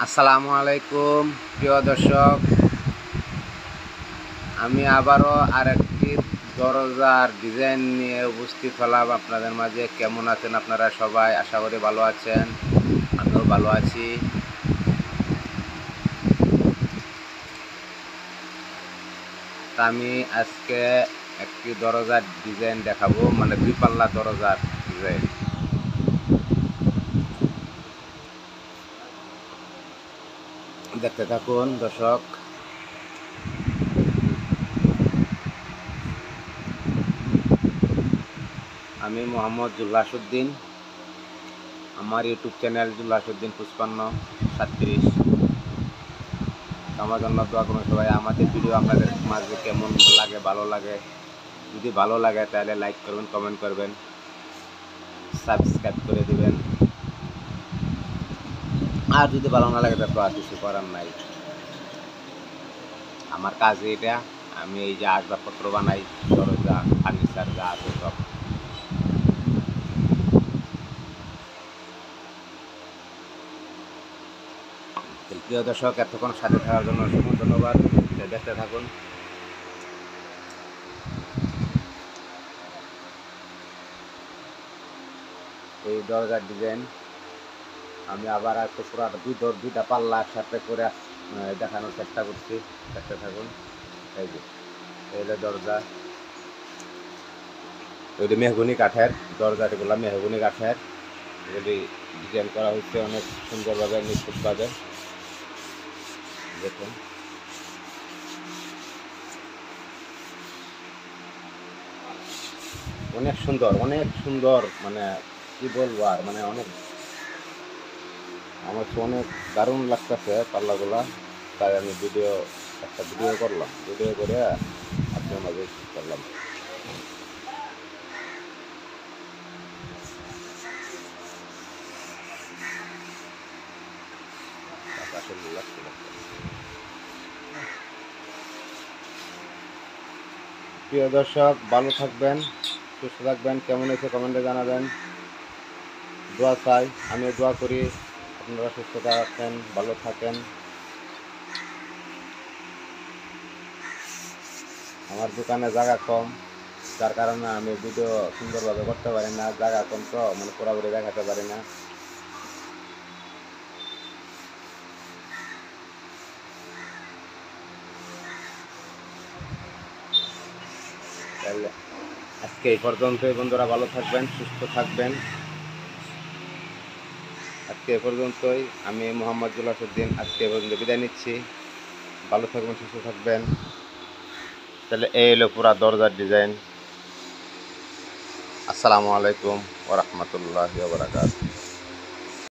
আসসালামু আলাইকুম প্রিয় দর্শক, আমি আবারও আরেকটি দরজার ডিজাইন নিয়ে উপস্থিত হলাম আপনাদের মাঝে। কেমন আছেন আপনারা সবাই? আশা করি ভালো আছেন, আমিও ভালো আছি। আমি আজকে একটি দরজার ডিজাইন দেখাবো, মানে দুই পাল্লা দরজার ডিজাইন। দেখতে থাকুন দর্শক। আমি মোহাম্মদ জুল্লাসউদ্দিন, আমার ইউটিউব চ্যানেল জুল্লাসউদ্দিন 5537। আমার জন্য দোয়া করুন সবাই। আমাদের ভিডিও আপনাদের মাঝে কেমন লাগে, ভালো লাগে? যদি ভালো লাগে তাহলে লাইক করবেন, কমেন্ট করবেন, সাবস্ক্রাইব করে দিবেন। আর যদি ভালো না লাগে তারপর আর কিছু করার নাই। আমার কাজ এটা। আমি এই যে আসবাবপত্র বানাই, সরঞ্জাম, ফার্নিচার যা আছে সব। প্রিয় দর্শক, এতক্ষণ সাথে থাকার জন্য অসংখ্য ধন্যবাদ। দেখতে থাকুন। এই দরজার ডিজাইন আমি আবার একটু পুরো দুইটা পাল্লা একসাথে করে দেখানোর চেষ্টা করছি। দেখতে থাকুন। এই যে এইটা দরজা, ওইটা মেহগুনি কাঠের দরজা, এগুলো মেহগুনি কাঠের। এগুলি ডিজাইন করা হচ্ছে অনেক সুন্দরভাবে, নিখুঁতভাবে। দেখুন, অনেক সুন্দর, অনেক সুন্দর, মানে কি বলবো আর, মানে অনেক, আমার অনেক দারুণ লাগতেছে পাল্লাগুলা। তাই আমি একটা ভিডিও করলাম, ভিডিও করে আপনার মাঝে করলাম। প্রিয় দর্শক, ভালো থাকবেন, সুস্থ থাকবেন। কেমন হয়েছে কমেন্টে জানাবেন। দোয়া চাই, আমিও দোয়া করি আপনারা সুস্থ থাকেন, ভালো থাকেন। আমার দোকানে জায়গা কম, যার কারণে আমি ভিডিও সুন্দরভাবে করতে পারি না। জায়গা কম তো, মানে পুরোপুরি দেখাতে পারি না। তাহলে আজকে এই পর্যন্তই বন্ধুরা, ভালো থাকবেন, সুস্থ থাকবেন। আজকে এ পর্যন্তই। আমি মোহাম্মদ জুল্লাসউদ্দিন আজকে এ পর্যন্ত বিদায় নিচ্ছি। ভালো থাকবেন, সুস্থ থাকবেন। তাহলে এই হলো পুরা দরজার ডিজাইন। আসসালামু আলাইকুম ওয়া রাহমাতুল্লাহি ওয়া বারাকাতুহু।